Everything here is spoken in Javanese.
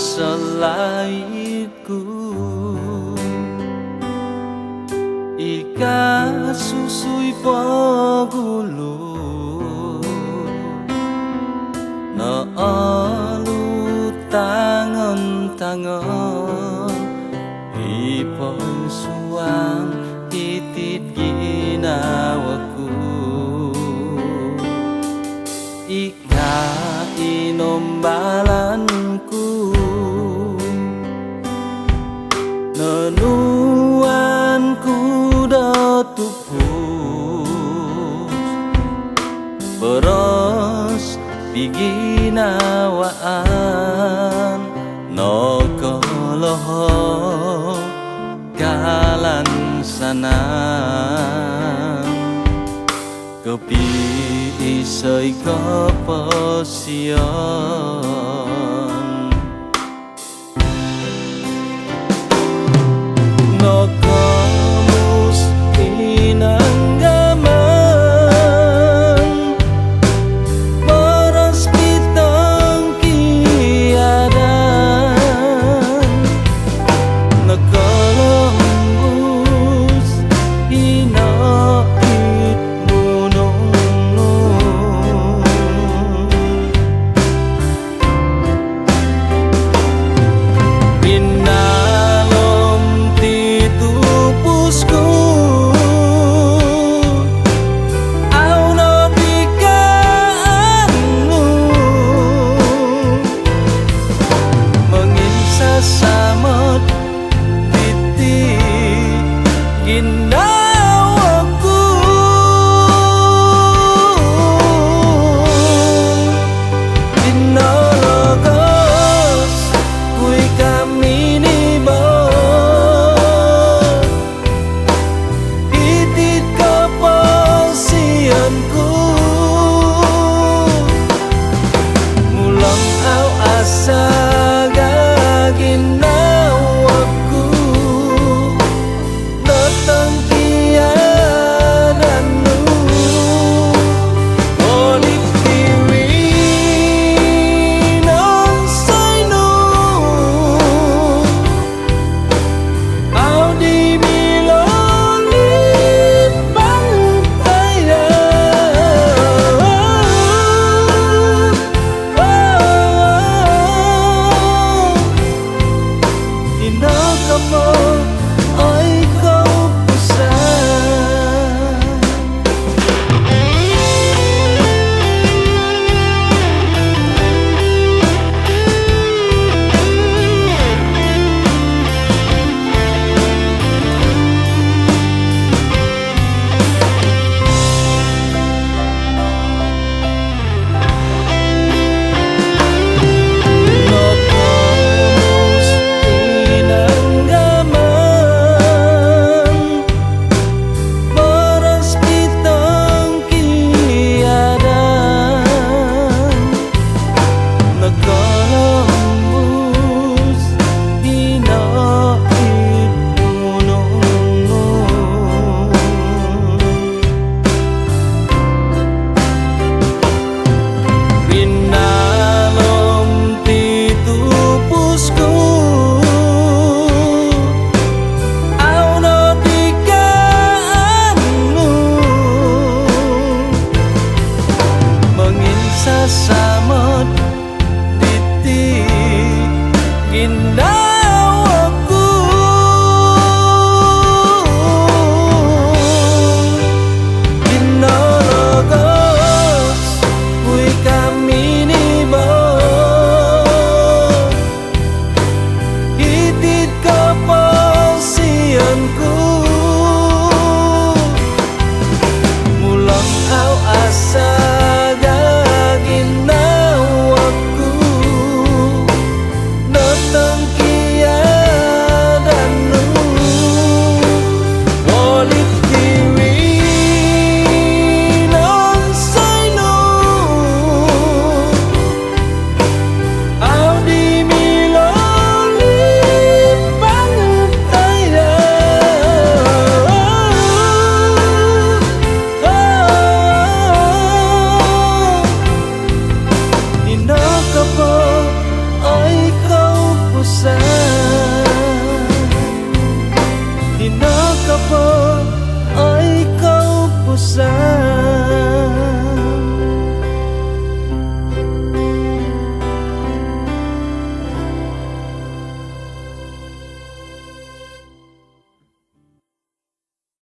selaitku Ika susui pagulu Na alu tangan-tangan Ipon suang titit ginawaku Ika inombalanku Nenuanku datupus Beros diginawaan No koloho kalan sanang Kepi isai keposian No kamus inanggaman Boros pitang kiadan No kalambus inait munung Pinalom titupusku Au no bikaanmu Menginsa samot titik gindawaku Dinologos kui kami nibot Itit keposianku Mulang au asa gaginawaku Datang tiadanu Olik tiwi non sainu Au di milolit pantaya Inakamu